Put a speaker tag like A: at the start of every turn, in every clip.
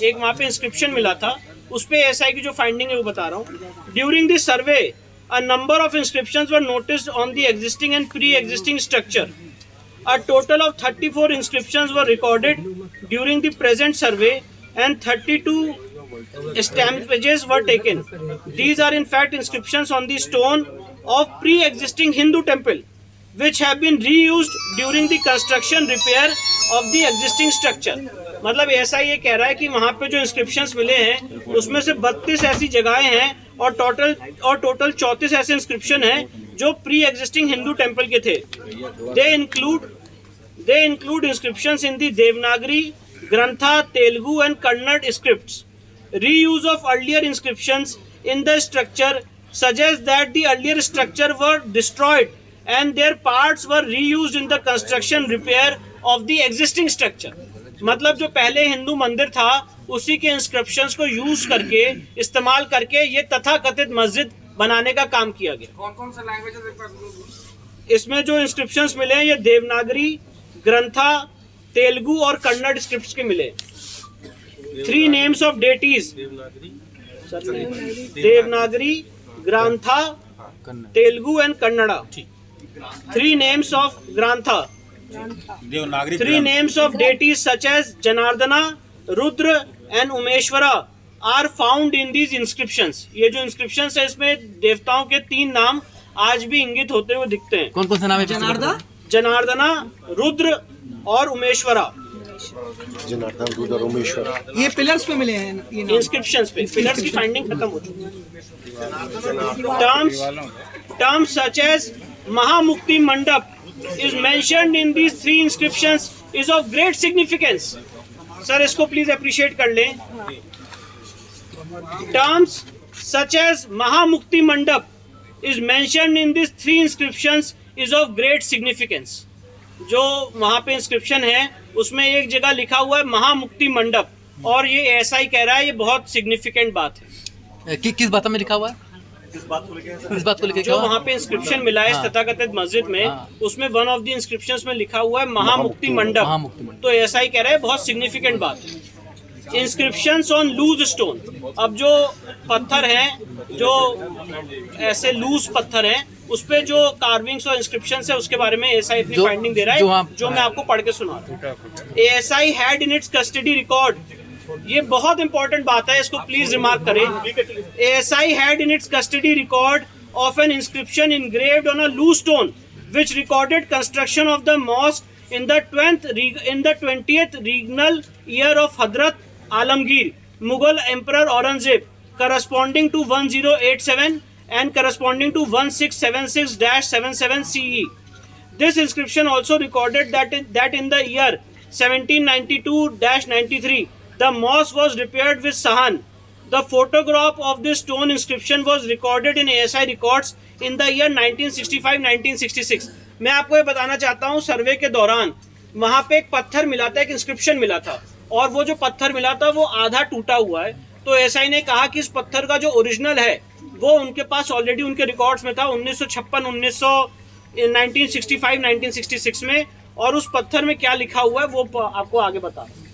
A: एक वहाँ पे इंस्क्रिप्शन मिला था, उस पे एएसआई की जो फाइंडिंग है वो बता रहा हूँ। During this survey a number of inscriptions were noticed on the existing and pre-existing structure. A total of 34 inscriptions were recorded during the present survey and 32 stampages were taken. These are in fact inscriptions on the stone of pre-existing Hindu temple which have been reused during the construction repair of the existing structure. मतलब ऐसा ये कह रहा है कि वहाँ पे जो इंस्क्रिप्शंस मिले हैं उसमें से 32 ऐसी जगहें हैं और टोटल 34 ऐसे इंस्क्रिप्शन हैं जो प्री एग्जिस्टिंग हिंदू टेम्पल के थे। They include inscriptions in the Devanagari, Grantha, Telugu and Kannada scripts. Reuse of earlier inscriptions in the structure suggest that the earlier structure were destroyed and their parts were reused in the construction repair of the existing structure. मतलब जो पहले हिंदू मंदिर था उसी के inscriptions को use करके इस्तेमाल करके ये तथाकथित मस्जिद बनाने का काम किया गया।
B: कौन-कौन से लैंग्वेजेस
A: इसमें जो इंस्क्रिप्शंस मिले हैं ये देवनागरी, ग्रंथा, तेलुगु और कन्नड़ स्क्रिप्ट्स के मिले। 3 names of deities, Devanagari, Grantha, Telugu and Kannada. 3 names of Grantha. 3 names of deities such as Janardana, Rudra and Umeshwara are found in these inscriptions. ये जो inscriptions है इसमें देवताओं के 3 नाम आज भी इंगित होते हुए दिखते हैं।
C: कौन कौन सा नाम है?
A: जनार्दना, रुद्र और उमेश्वरा।
D: जनार्दन, रुद्र और उमेश्वरा
E: ये पिलर्स पे मिले हैं,
A: इंस्क्रिप्शंस पे। पिलर्स की फाइंडिंग खत्म हो चुकी है। Terms such as Mahamukti Mandap is mentioned in these 3 inscriptions is of great significance. Sir इसको प्लीज अप्रिशिएट कर लें। Terms such as Mahamukti Mandap is mentioned in these 3 inscriptions is of great significance. जो वहाँ पे inscription है उसमें एक जगह लिखा हुआ है महामुक्ति मंडप और ये ऐसा ही कह रहा है, ये बहुत सिग्निफिकेंट बात है।
C: किस बात में लिखा हुआ है? किस बात को लेकर
A: जो वहाँ पे इंस्क्रिप्शन मिला है तथाकथित मस्जिद में, उसमें वन ऑफ द इंस्क्रिप्शंस में लिखा हुआ है महामुक्ति मंडप, तो ऐसा ही कह रहा है, बहुत सिग्निफिकेंट बात है। इंस्क्रिप्शंस ऑन लूज स्टोन, अब जो पत्थर हैं जो ऐसे लूज पत्थर हैं उस पे जो कार्विंग्स और इंस्क्रिप्शंस है उसके बारे में एएसआई अपनी फाइंडिंग दे रहा है जो मैं आपको पढ़ के सुना रहा हूँ। ASI had in its custody record, ये बहुत इंपॉर्टेंट बात है, इसको प्लीज रिमार्क करें। ASI had in its custody record of an inscription engraved on a loose stone which recorded construction of the mosque in the 20th regnal year of Hadrat Alamgir, Mughal Emperor Aurangzeb, corresponding to 1087 and corresponding to 1676-77 CE. This inscription also recorded that in the year 1792-93 the mosque was repaired with sahan. The photograph of this stone inscription was recorded in ASI records in the year 1965-1966. मैं आपको ये बताना चाहता हूँ, सर्वे के दौरान वहाँ पे एक पत्थर मिला था, एक इंस्क्रिप्शन मिला था और वो जो पत्थर मिला था वो आधा टूटा हुआ है। तो एएसआई ने कहा कि इस पत्थर का जो ओरिजिनल है वो उनके पास ऑलरेडी उनके रिकॉर्ड्स में था 1965-1966 में, और उस पत्थर में क्या लिखा हुआ है वो आपको आगे बता रहा हूँ।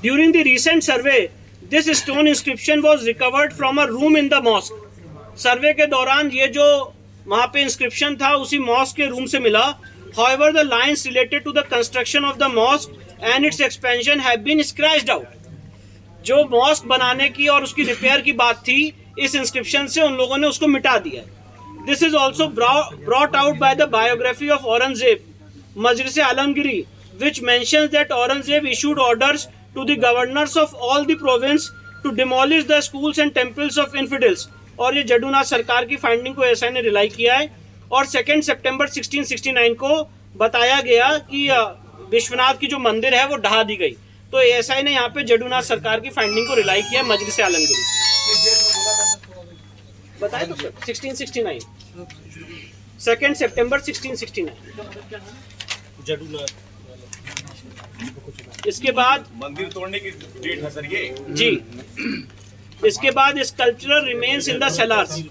A: During the recent survey, this stone inscription was recovered from a room in the mosque. सर्वे के दौरान ये जो वहाँ पे इंस्क्रिप्शन था उसी मॉस्क के रूम से मिला। However, the lines related to the construction of the mosque and its expansion have been scratched out. जो मॉस्क बनाने की और उसकी रिपेयर की बात थी, इस इंस्क्रिप्शन से उन लोगों ने उसको मिटा दिया। This is also brought out by the biography of Aurangzeb, Majlis Alamgiri, which mentions that Aurangzeb issued orders to the governors of all the province to demolish the schools and temples of infidels. और ये जडूनाथ सरकार की finding को ASI ने rely किया है और 2 सितंबर 1669 को बताया गया कि विश्वनाथ की जो मंदिर है वो ढहा दी गई। तो एएसआई ने यहाँ पे जडूनाथ सरकार की फाइंडिंग को रिलाई किया मजलिस आलमगीरी। बताया तो सर 1669 2 सितंबर 1669 जडूनाथ। इसके बाद
F: मंदिर तोड़ने की डेट है सर ये
A: जी। इसके बाद sculptural remains in the cellars,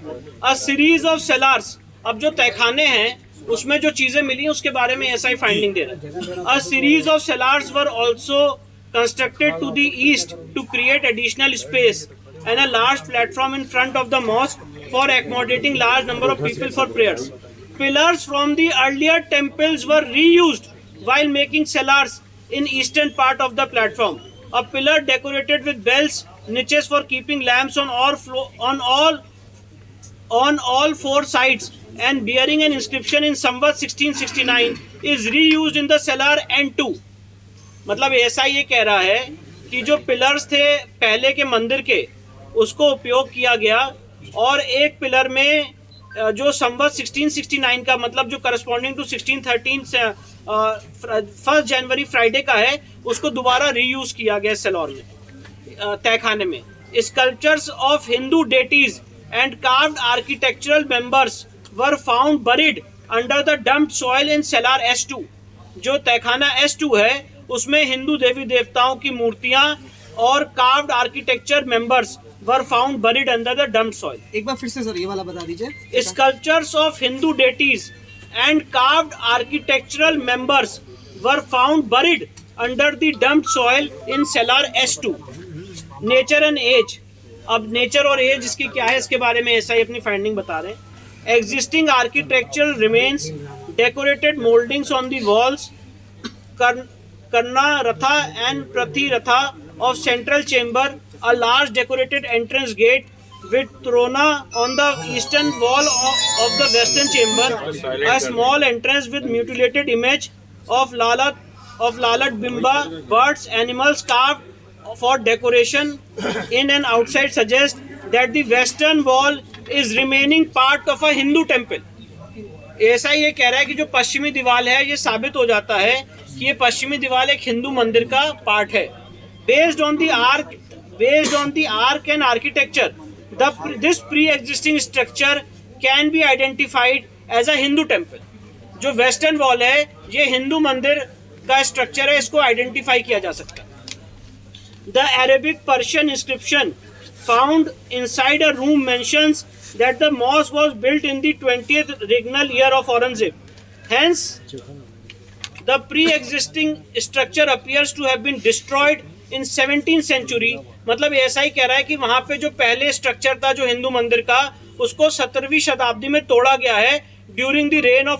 A: a series of cellars. अब जो तहखाने हैं उसमें जो चीजें मिली उसके बारे में एएसआई फाइंडिंग दे रहा है। A series of cellars were also constructed to the east to create additional space and a large platform in front of the mosque for accommodating large number of people for prayers. Pillars from the earlier temples were reused while making cellars in eastern part of the platform. A pillar decorated with bells, niches for keeping lamps on all four sides and bearing an inscription in Samvat 1669 is reused in the cellar N2. मतलब ऐसा ये कह रहा है कि जो pillars थे पहले के मंदिर के उसको उपयोग किया गया और एक पिलर में जो संवत 1669 का मतलब जो करस्पॉन्डिंग टू 1613 से 1 जनवरी फ्राइडे का है उसको दोबारा रीयूज किया गया सेलौर में तहखाने में. Sculptures of Hindu deities and carved architectural members were found buried under the dumped soil in cellar S2. जो तहखाना S2 है उसमें हिंदू देवी देवताओं की मूर्तियां और carved architecture members were found buried under the dumped soil.
E: एक बार फिर से सर ये वाला बता दीजिए.
A: Sculptures of Hindu deities and carved architectural members were found buried under the dumped soil in cellar S2. Nature and age. अब nature और as इसकी क्या है इसके बारे में ऐसा ही अपनी फाइंडिंग बता रहे हैं. Existing architectural remains, decorated moldings on the walls, Karna Ratha and Prathi Ratha of central chamber, a large decorated entrance gate with Trona on the eastern wall of the western chamber, a small entrance with mutilated image of Lalat Bimba, birds, animals carved for decoration in and outside suggest that the western wall is remaining part of a Hindu temple. ऐसा ये कह रहा है कि जो पश्चिमी दीवार है ये साबित हो जाता है कि ये पश्चिमी दीवार एक हिंदू मंदिर का पार्ट है. Based on the arc and architecture, this pre-existing structure can be identified as a Hindu temple. जो वेस्टर्न वॉल है ये हिंदू मंदिर का स्ट्रक्चर है, इसको आइडेंटिफाई किया जा सकता है. The Arabic Persian inscription found inside a room mentions that the mosque was built in the 20th regnal year of Aurangzeb. Hence, the pre-existing structure appears to have been destroyed in 17th century. मतलब ऐसा ही कह रहा है कि वहाँ पे जो पहले स्ट्रक्चर था जो हिंदू मंदिर का उसको 17वीं शताब्दी में तोड़ा गया है ड्यूरिंग द रेन ऑफ